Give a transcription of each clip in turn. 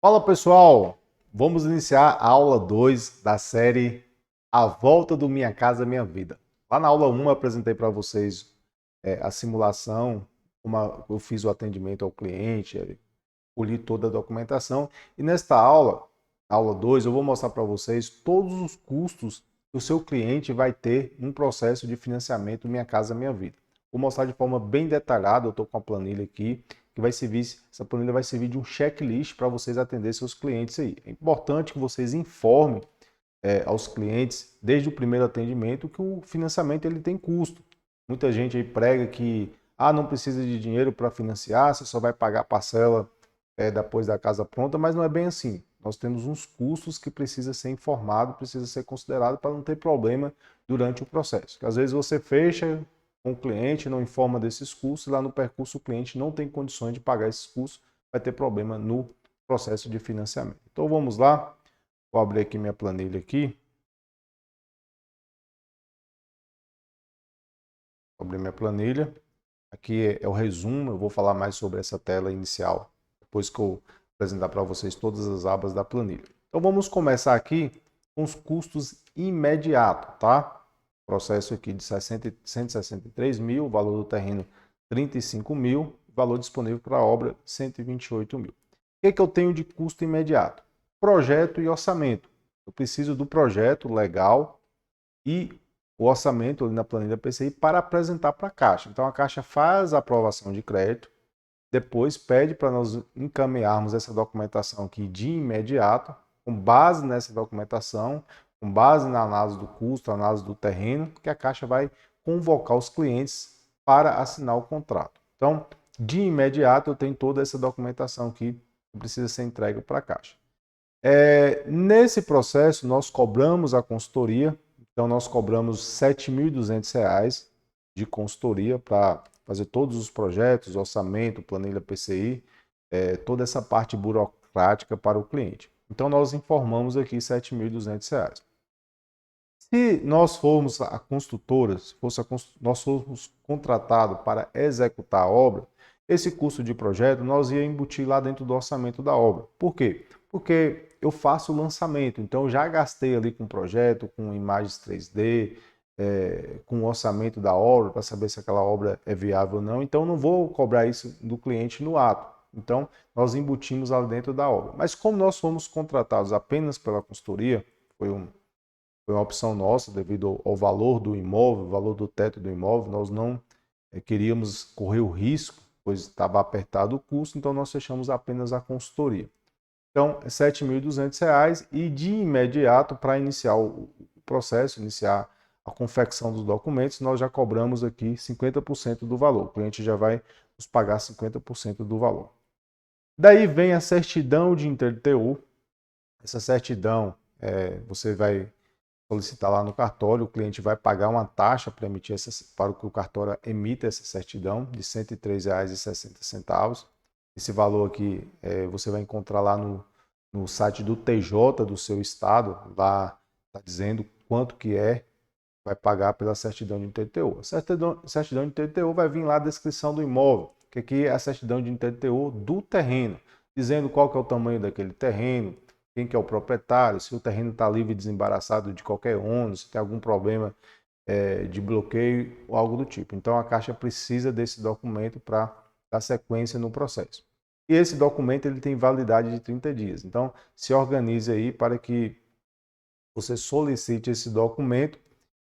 Fala pessoal, vamos iniciar a aula 2 da série A Volta do Minha Casa Minha Vida. Lá na aula 1 eu apresentei para vocês a simulação, eu fiz o atendimento ao cliente, colhi toda a documentação e nesta aula, aula 2, eu vou mostrar para vocês todos os custos que o seu cliente vai ter num processo de financiamento Minha Casa Minha Vida. Vou mostrar de forma bem detalhada, eu estou com a planilha aqui, que vai servir, essa planilha vai servir de um checklist para vocês atender seus clientes aí. É importante que vocês informem aos clientes, desde o primeiro atendimento, que o financiamento ele tem custo. Muita gente aí prega que não precisa de dinheiro para financiar, você só vai pagar a parcela depois da casa pronta, mas não é bem assim. Nós temos uns custos que precisa ser informado, precisa ser considerado para não ter problema durante o processo. Porque às vezes você fecha com o cliente, não informa desses custos, e lá no percurso o cliente não tem condições de pagar esses custos, vai ter problema no processo de financiamento. Então vamos lá, vou abrir aqui minha planilha aqui. Vou abrir minha planilha. Aqui é o resumo, eu vou falar mais sobre essa tela inicial, depois que eu apresentar para vocês todas as abas da planilha. Então vamos começar aqui com os custos imediatos, tá? Processo aqui de 163 mil, valor do terreno 35 mil, valor disponível para a obra 128 mil. O que eu tenho de custo imediato? Projeto e orçamento. Eu preciso do projeto legal e o orçamento ali na planilha PCI para apresentar para a Caixa. Então a Caixa faz a aprovação de crédito, depois pede para nós encaminharmos essa documentação aqui de imediato, com base nessa documentação, com base na análise do custo, análise do terreno, que a Caixa vai convocar os clientes para assinar o contrato. Então, de imediato eu tenho toda essa documentação aqui que precisa ser entregue para a Caixa. Nesse processo, nós cobramos a consultoria, então nós cobramos R$ 7.200 de consultoria para fazer todos os projetos, orçamento, planilha PCI, toda essa parte burocrática para o cliente. Então nós informamos aqui R$ 7.200. Se nós formos a construtora, nós formos contratados para executar a obra, esse custo de projeto nós ia embutir lá dentro do orçamento da obra. Por quê? Porque eu faço o lançamento, então eu já gastei ali com projeto, com imagens 3D, com o orçamento da obra, para saber se aquela obra é viável ou não, então eu não vou cobrar isso do cliente no ato. Então, nós embutimos lá dentro da obra. Mas como nós fomos contratados apenas pela consultoria, foi uma opção nossa devido ao valor do imóvel, o valor do teto do imóvel, nós não queríamos correr o risco, pois estava apertado o custo, então nós fechamos apenas a consultoria. Então, R$ 7.200 e de imediato, para iniciar o processo, iniciar a confecção dos documentos, nós já cobramos aqui 50% do valor. O cliente já vai nos pagar 50% do valor. Daí vem a certidão de InterTU. Essa certidão você vai solicitar lá no cartório, o cliente vai pagar uma taxa para emitir para que o cartório emita essa certidão de R$ 103,60. Esse valor aqui você vai encontrar lá no site do TJ do seu estado, lá está dizendo quanto que vai pagar pela certidão de InterTU. A certidão de InterTU vai vir lá a descrição do imóvel, que aqui é a certidão de InterTU do terreno, dizendo qual que é o tamanho daquele terreno, quem que é o proprietário, se o terreno está livre e desembaraçado de qualquer ônus, se tem algum problema de bloqueio ou algo do tipo. Então a Caixa precisa desse documento para dar sequência no processo. E esse documento ele tem validade de 30 dias. Então se organize aí para que você solicite esse documento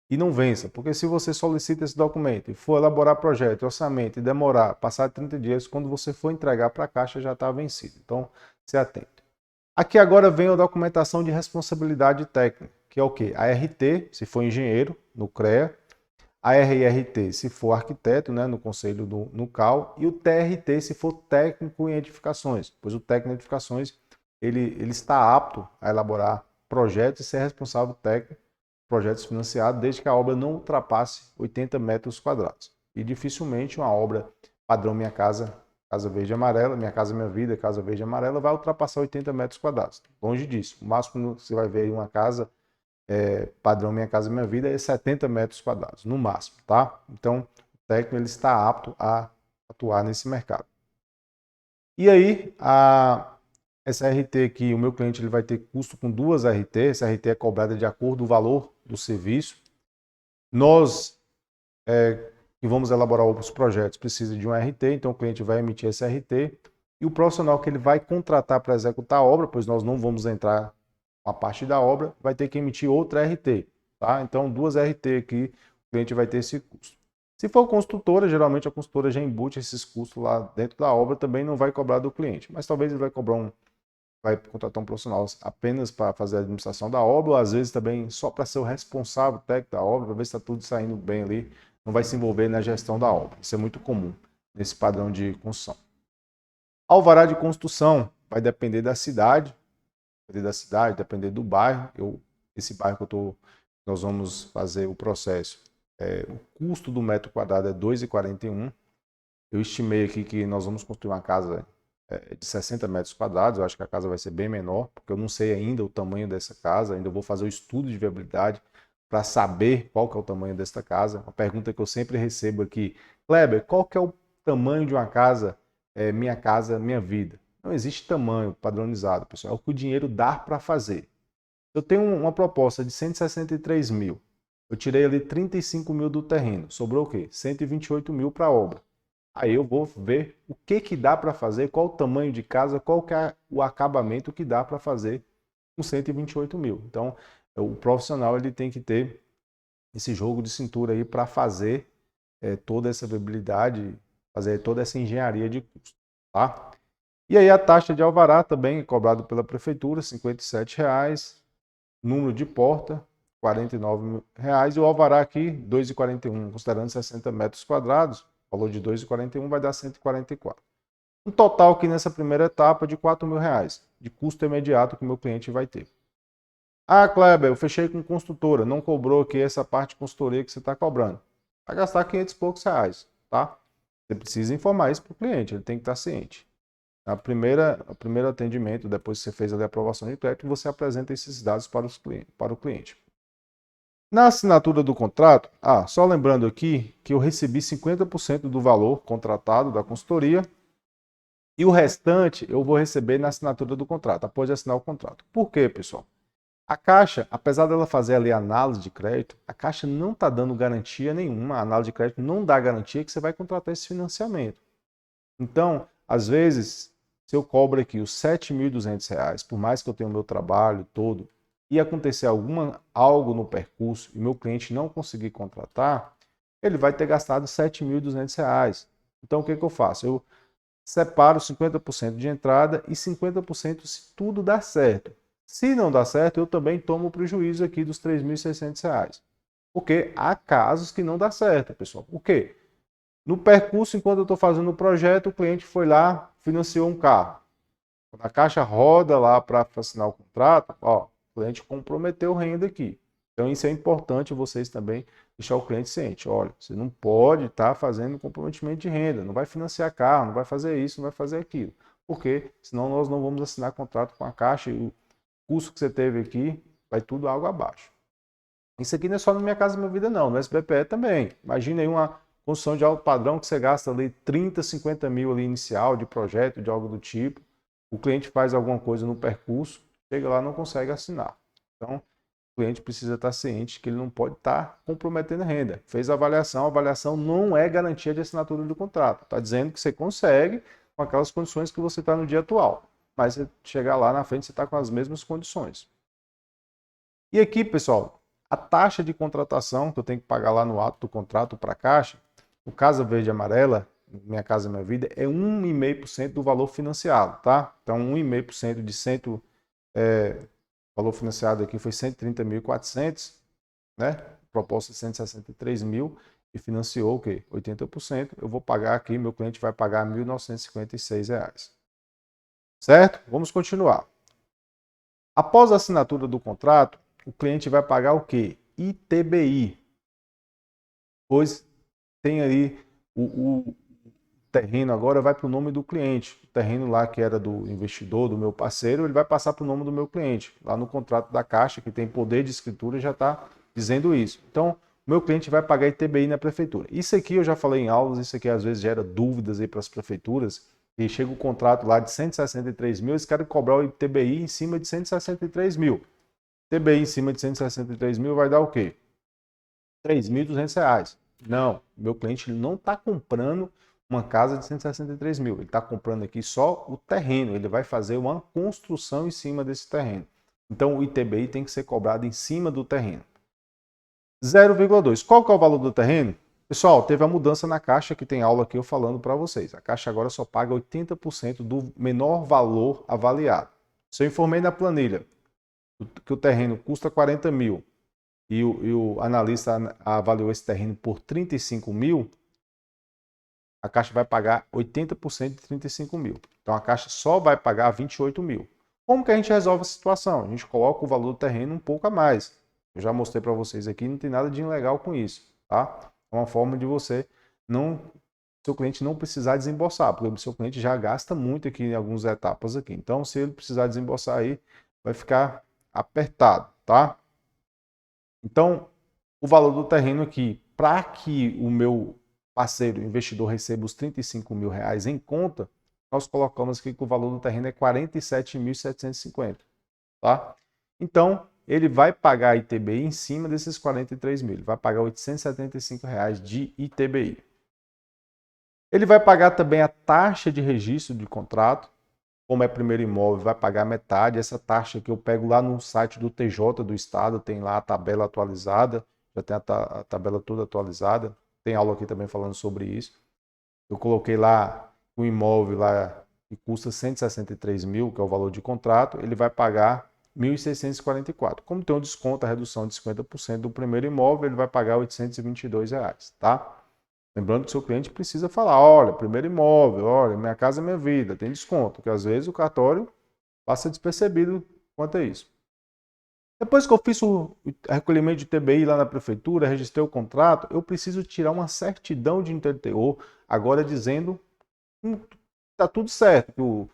e não vença. Porque se você solicita esse documento e for elaborar projeto, orçamento e demorar, passar 30 dias, quando você for entregar para a Caixa já está vencido. Então se atente. Aqui agora vem a documentação de responsabilidade técnica, que é o quê? A RT, se for engenheiro, no CREA, a RRT, se for arquiteto, né, no Conselho no CAL, e o TRT, se for técnico em edificações, pois o técnico em edificações ele está apto a elaborar projetos e ser responsável técnico por projetos financiados, desde que a obra não ultrapasse 80 metros quadrados. E dificilmente uma obra padrão Minha Casa Verde e Amarela, Minha Casa Minha Vida, Casa Verde e Amarela, vai ultrapassar 80 metros quadrados. Longe disso. O máximo que você vai ver uma casa padrão Minha Casa Minha Vida é 70 metros quadrados, no máximo, tá? Então, o técnico ele está apto a atuar nesse mercado. E aí, Essa RT aqui, o meu cliente ele vai ter custo com 2 RT, essa RT é cobrada de acordo com o valor do serviço. Nós, que vamos elaborar outros projetos, precisa de um RT, então o cliente vai emitir esse RT, e o profissional que ele vai contratar para executar a obra, pois nós não vamos entrar com a parte da obra, vai ter que emitir outra RT, tá? Então, 2 RT aqui, o cliente vai ter esse custo. Se for construtora, geralmente a construtora já embute esses custos lá dentro da obra, também não vai cobrar do cliente, mas talvez ele vai cobrar vai contratar um profissional apenas para fazer a administração da obra, ou às vezes também só para ser o responsável técnico da obra, para ver se está tudo saindo bem ali, não vai se envolver na gestão da obra. Isso é muito comum nesse padrão de construção. Alvará de construção vai depender da cidade, depender do bairro. Esse bairro que nós vamos fazer o processo, o custo do metro quadrado é R$ 2,41. Eu estimei aqui que nós vamos construir uma casa de 60 metros quadrados. Eu acho que a casa vai ser bem menor, porque eu não sei ainda o tamanho dessa casa, ainda vou fazer o estudo de viabilidade para saber qual que é o tamanho desta casa. Uma pergunta que eu sempre recebo aqui: Kleber, qual que é o tamanho de uma casa, minha casa, minha vida? Não existe tamanho padronizado, pessoal, é o que o dinheiro dá para fazer. Eu tenho uma proposta de 163 mil, eu tirei ali 35 mil do terreno, sobrou o quê? 128 mil para a obra. Aí eu vou ver o que dá para fazer, qual o tamanho de casa, qual que é o acabamento que dá para fazer com 128 mil. Então, o profissional ele tem que ter esse jogo de cintura aí para fazer toda essa viabilidade, fazer toda essa engenharia de custo, tá? E aí a taxa de alvará também é cobrada pela prefeitura, R$ 57,00, número de porta, R$ 49,00, e o alvará aqui, R$ 2,41, considerando 60 metros quadrados, o valor de 2,41 vai dar 144. Um total aqui nessa primeira etapa de R$ 4.000 de custo imediato que o meu cliente vai ter. Ah, Kleber, eu fechei com construtora, não cobrou aqui essa parte de consultoria que você está cobrando. Vai gastar 500 e poucos reais, tá? Você precisa informar isso para o cliente, ele tem que estar ciente. O primeiro atendimento, depois que você fez ali a aprovação de crédito, você apresenta esses dados para o cliente. Na assinatura do contrato, só lembrando aqui que eu recebi 50% do valor contratado da consultoria e o restante eu vou receber na assinatura do contrato, após assinar o contrato. Por quê, pessoal? A Caixa, apesar dela fazer ali análise de crédito, a Caixa não está dando garantia nenhuma. A análise de crédito não dá garantia que você vai contratar esse financiamento. Então, às vezes, se eu cobro aqui os R$ 7.200, por mais que eu tenha o meu trabalho todo, e acontecer algo no percurso e meu cliente não conseguir contratar, ele vai ter gastado R$ 7.200. Então, o que eu faço? Eu separo 50% de entrada e 50% se tudo dá certo. Se não dá certo, eu também tomo o prejuízo aqui dos R$ 3.600. Porque há casos que não dá certo, pessoal. Por quê? No percurso, enquanto eu estou fazendo o projeto, o cliente foi lá, financiou um carro. Quando a Caixa roda lá para assinar o contrato, o cliente comprometeu renda aqui. Então, isso é importante vocês também deixar o cliente ciente. Olha, você não pode estar fazendo comprometimento de renda, não vai financiar carro, não vai fazer isso, não vai fazer aquilo. Porque senão nós não vamos assinar contrato com a Caixa e o custo que você teve aqui vai tudo água abaixo. Isso aqui não é só na Minha Casa Minha Vida, não. No SBPE também. Imagina aí uma construção de alto padrão que você gasta ali 30, 50 mil ali inicial de projeto, de algo do tipo. O cliente faz alguma coisa no percurso, chega lá e não consegue assinar. Então, o cliente precisa estar ciente que ele não pode estar comprometendo a renda. Fez a avaliação não é garantia de assinatura do contrato. Está dizendo que você consegue com aquelas condições que você está no dia atual. Mas você chegar lá na frente, você está com as mesmas condições. E aqui, pessoal, a taxa de contratação que eu tenho que pagar lá no ato do contrato para a Caixa, no Casa Verde e Amarela, Minha Casa Minha Vida, é 1,5% do valor financiado, tá? Então, 1,5% de valor financiado aqui foi 130.400, né? Proposta 163 mil e financiou o quê? 80%. Eu vou pagar aqui, meu cliente vai pagar R$ 1.956. Certo? Vamos continuar. Após a assinatura do contrato, o cliente vai pagar o quê? ITBI. Pois tem ali o terreno agora vai para o nome do cliente. O terreno lá que era do investidor, do meu parceiro, ele vai passar para o nome do meu cliente. Lá no contrato da Caixa, que tem poder de escritura, já está dizendo isso. Então, o meu cliente vai pagar ITBI na prefeitura. Isso aqui eu já falei em aulas, isso aqui às vezes gera dúvidas aí para as prefeituras. E chega o contrato lá de 163 mil, eles querem cobrar o ITBI em cima de 163 mil. ITBI em cima de 163 mil vai dar o quê? R$ 3.200. Não, meu cliente não está comprando uma casa de 163 mil. Ele está comprando aqui só o terreno. Ele vai fazer uma construção em cima desse terreno. Então o ITBI tem que ser cobrado em cima do terreno. 0,2. Qual que é o valor do terreno? Pessoal, teve a mudança na Caixa, que tem aula aqui eu falando para vocês. A Caixa agora só paga 80% do menor valor avaliado. Se eu informei na planilha que o terreno custa 40 mil e o analista avaliou esse terreno por 35 mil, a Caixa vai pagar 80% de 35 mil. Então a Caixa só vai pagar 28 mil. Como que a gente resolve a situação? A gente coloca o valor do terreno um pouco a mais. Eu já mostrei para vocês aqui, não tem nada de ilegal com isso, tá? É uma forma de você seu cliente não precisar desembolsar, porque o seu cliente já gasta muito aqui em algumas etapas aqui. Então, se ele precisar desembolsar aí, vai ficar apertado, tá? Então, o valor do terreno aqui, para que o meu parceiro investidor receba os 35 mil reais em conta, nós colocamos aqui que o valor do terreno é 47.750, tá? Então, ele vai pagar ITBI em cima desses 43 mil, ele vai pagar R$ 875 reais de ITBI. Ele vai pagar também a taxa de registro de contrato, como é primeiro imóvel, vai pagar metade. Essa taxa que eu pego lá no site do TJ do Estado, tem lá a tabela atualizada, já tem a tabela toda atualizada. Tem aula aqui também falando sobre isso. Eu coloquei lá o imóvel lá que custa 163 mil, que é o valor de contrato, ele vai pagar 1.644. Como tem um desconto, a redução de 50% do primeiro imóvel, ele vai pagar R$ 822 reais, tá? Lembrando que o seu cliente precisa falar, olha, primeiro imóvel, olha, minha casa é minha vida, tem desconto, porque às vezes o cartório passa despercebido quanto a isso. Depois que eu fiz o recolhimento de TBI lá na prefeitura, registrei o contrato, eu preciso tirar uma certidão de interteor, agora dizendo que está tudo certo,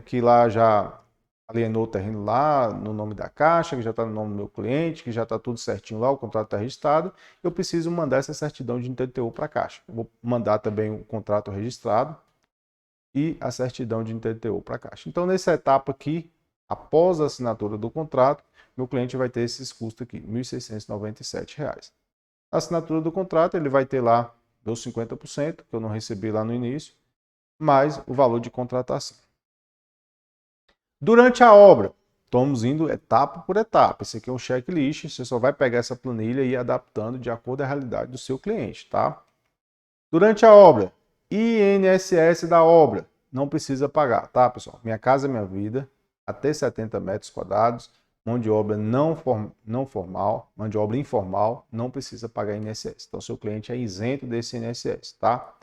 que lá já alienou o terreno lá no nome da Caixa, que já está no nome do meu cliente, que já está tudo certinho lá, o contrato está registrado, eu preciso mandar essa certidão de INTTU para a Caixa. Eu vou mandar também o contrato registrado e a certidão de INTTU para a Caixa. Então, nessa etapa aqui, após a assinatura do contrato, meu cliente vai ter esses custos aqui, R$ 1.697. Na assinatura do contrato, ele vai ter lá meus 50%, que eu não recebi lá no início, mais o valor de contratação. Durante a obra, estamos indo etapa por etapa. Esse aqui é um checklist, você só vai pegar essa planilha e ir adaptando de acordo com a realidade do seu cliente, tá? Durante a obra, INSS da obra, não precisa pagar, tá, pessoal? Minha Casa Minha Vida, até 70 metros quadrados, mão de obra não formal, mão de obra informal, não precisa pagar INSS. Então, seu cliente é isento desse INSS, tá?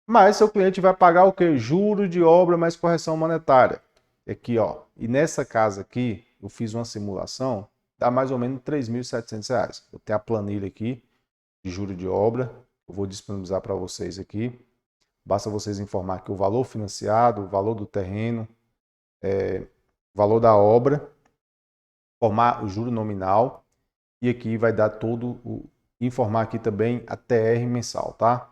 Mas seu cliente vai pagar o quê? Juro de obra mais correção monetária. Aqui, ó. E nessa casa aqui, eu fiz uma simulação, dá mais ou menos R$ 3.700. Eu tenho a planilha aqui de juro de obra, eu vou disponibilizar para vocês aqui. Basta vocês informar que o valor financiado, o valor do terreno, o valor da obra, formar o juro nominal e aqui vai dar informar aqui também a TR mensal, tá?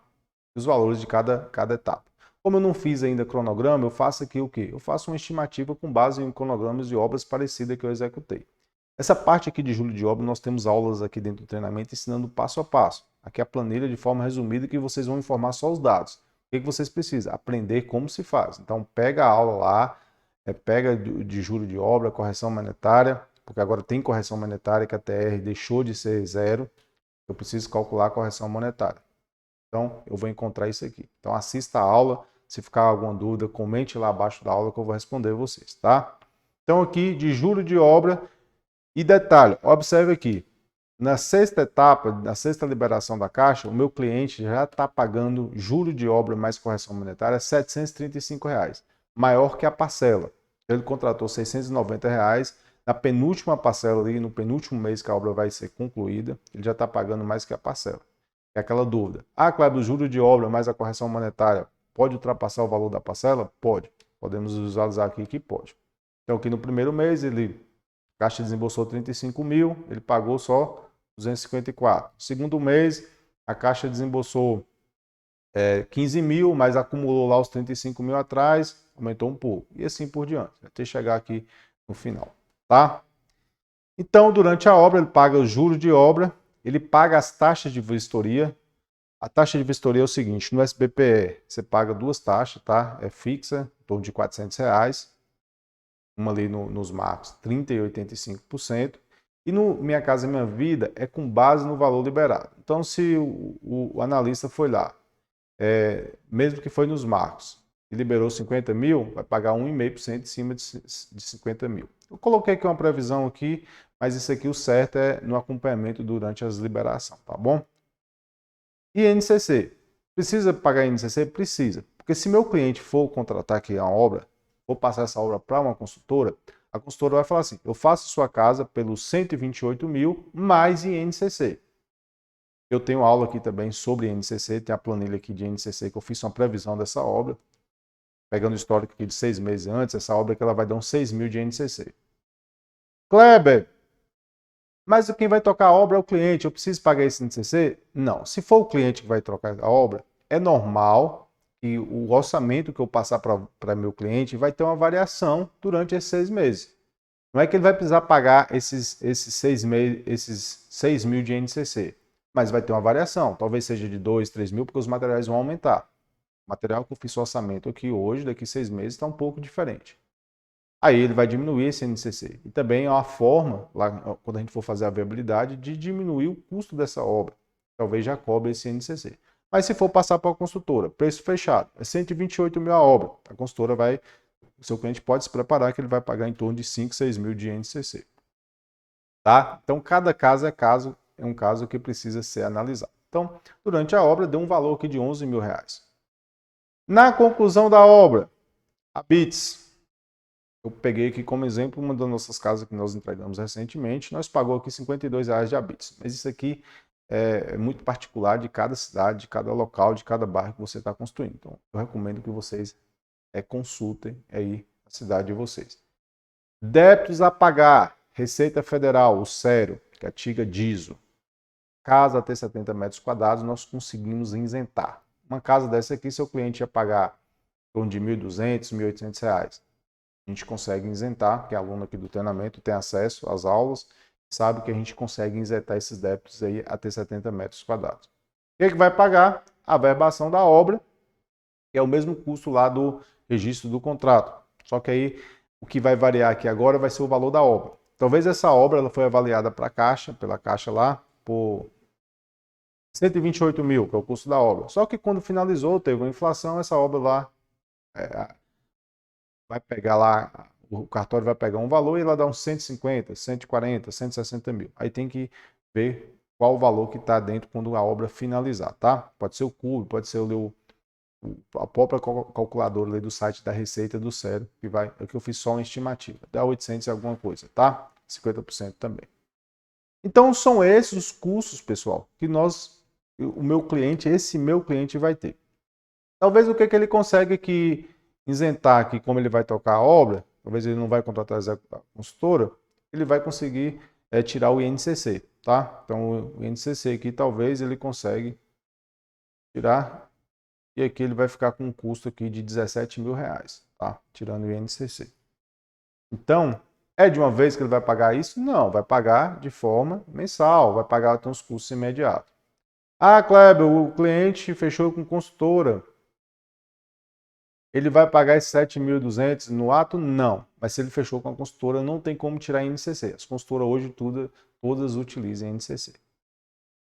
Os valores de cada etapa. Como eu não fiz ainda cronograma, eu faço aqui o quê? Eu faço uma estimativa com base em cronogramas de obras parecidas que eu executei. Essa parte aqui de julho de obra, nós temos aulas aqui dentro do treinamento ensinando passo a passo. Aqui a planilha de forma resumida que vocês vão informar só os dados. O que vocês precisam? Aprender como se faz. Então pega a aula lá, pega de juro de obra, correção monetária, porque agora tem correção monetária que a TR deixou de ser zero. Eu preciso calcular a correção monetária. Então, eu vou encontrar isso aqui. Então, assista a aula. Se ficar alguma dúvida, comente lá abaixo da aula que eu vou responder vocês, tá? Então, aqui, de juro de obra. E detalhe, observe aqui. Na sexta etapa, na sexta liberação da Caixa, o meu cliente já está pagando juro de obra mais correção monetária R$ 735, maior que a parcela. Ele contratou R$ 690, na penúltima parcela ali, no penúltimo mês que a obra vai ser concluída, ele já está pagando mais que a parcela. É aquela dúvida. Ah, Cláudio, o juro de obra mais a correção monetária pode ultrapassar o valor da parcela? Pode. Podemos visualizar aqui que pode. Então, aqui no primeiro mês, a Caixa desembolsou 35 mil, ele pagou só 254. Segundo mês, a Caixa desembolsou 15 mil, mas acumulou lá os 35 mil atrás, aumentou um pouco. E assim por diante, até chegar aqui no final, tá? Então, durante a obra, ele paga os juros de obra, ele paga as taxas de vistoria. A taxa de vistoria é o seguinte, no SBPE você paga duas taxas, tá? É fixa, em torno de R$ 400. Uma ali nos marcos, 30% e 85%. E no Minha Casa Minha Vida é com base no valor liberado. Então, se o analista foi lá, mesmo que foi nos marcos, e liberou 50 mil, vai pagar 1,5% em cima de 50 mil. Eu coloquei aqui uma previsão aqui, mas isso aqui o certo é no acompanhamento durante as liberações, tá bom? E INCC? Precisa pagar INCC? Precisa. Porque se meu cliente for contratar aqui a obra, vou passar essa obra para uma consultora, a consultora vai falar assim, eu faço sua casa pelos 128 mil mais INCC. Eu tenho aula aqui também sobre INCC, tem a planilha aqui de INCC que eu fiz uma previsão dessa obra, pegando o histórico aqui de 6 meses antes, essa obra que ela vai dar uns 6 mil de INCC. Kleber, mas quem vai tocar a obra é o cliente, eu preciso pagar esse INCC? Não. Se for o cliente que vai trocar a obra, é normal que o orçamento que eu passar para meu cliente vai ter uma variação durante esses 6 meses. Não é que ele vai precisar pagar esses 6 mil de INCC, mas vai ter uma variação. Talvez seja de 2, 3 mil, porque os materiais vão aumentar. O material que eu fiz o orçamento aqui hoje, daqui 6 meses, está um pouco diferente. Aí ele vai diminuir esse NCC. E também é uma forma, lá, quando a gente for fazer a viabilidade, de diminuir o custo dessa obra. Talvez já cobre esse NCC. Mas se for passar para a consultora, preço fechado, é 128 mil a obra. A consultora vai, o seu cliente pode se preparar que ele vai pagar em torno de 5, 6 mil de NCC. Tá? Então, cada caso é um caso que precisa ser analisado. Então, durante a obra, deu um valor aqui de 11 mil reais. Na conclusão da obra, a BITS. Eu peguei aqui como exemplo uma das nossas casas que nós entregamos recentemente. Nós pagou aqui R$52 de habits. Mas isso aqui é muito particular de cada cidade, de cada local, de cada bairro que você está construindo. Então, eu recomendo que vocês consultem aí a cidade de vocês. Débitos a pagar. Receita Federal, o sério, que é a antiga DISO. Casa até 70 metros quadrados, nós conseguimos isentar. Uma casa dessa aqui, seu cliente ia pagar em torno de R$1.200, R$1.800. A gente consegue isentar, porque aluno aqui do treinamento tem acesso às aulas, sabe que a gente consegue isentar esses débitos aí até 70 metros quadrados. O que vai pagar? A verbação da obra, que é o mesmo custo lá do registro do contrato. Só que aí o que vai variar aqui agora vai ser o valor da obra. Talvez essa obra ela foi avaliada pela Caixa lá, por 128 mil, que é o custo da obra. Só que quando finalizou, teve uma inflação, essa obra lá vai pegar lá, o cartório vai pegar um valor e ela dá uns 150, 140, 160 mil. Aí tem que ver qual o valor que está dentro quando a obra finalizar, tá? Pode ser o cubo, pode ser a própria calculadora ali do site da Receita do Sério, que vai, aqui eu fiz só uma estimativa, dá 800 e alguma coisa, tá? 50% também. Então são esses os custos, pessoal, que esse meu cliente vai ter. Talvez o que ele consegue aqui isentar aqui, como ele vai tocar a obra, talvez ele não vai contratar a consultora, ele vai conseguir tirar o INCC, tá? Então o INCC aqui talvez ele consegue tirar e aqui ele vai ficar com um custo aqui de 17 mil reais, tá? Tirando o INCC. Então, é de uma vez que ele vai pagar isso? Não, vai pagar de forma mensal, vai pagar até os custos imediatos. Ah, Kleber, o cliente fechou com consultora. Ele vai pagar esses 7.200 no ato? Não. Mas se ele fechou com a consultora, não tem como tirar INCC. As consultoras hoje todas utilizam INCC.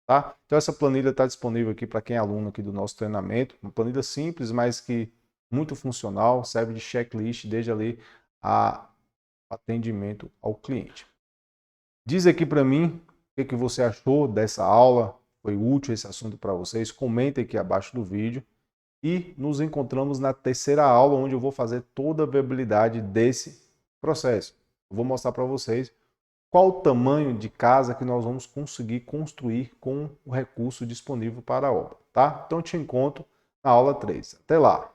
Tá? Então essa planilha está disponível aqui para quem é aluno aqui do nosso treinamento. Uma planilha simples, mas que muito funcional, serve de checklist desde ali a atendimento ao cliente. Diz aqui para mim o que você achou dessa aula. Foi útil esse assunto para vocês? Comenta aqui abaixo do vídeo. E nos encontramos na terceira aula, onde eu vou fazer toda a viabilidade desse processo. Eu vou mostrar para vocês qual o tamanho de casa que nós vamos conseguir construir com o recurso disponível para a obra, tá? Então te encontro na aula 3. Até lá!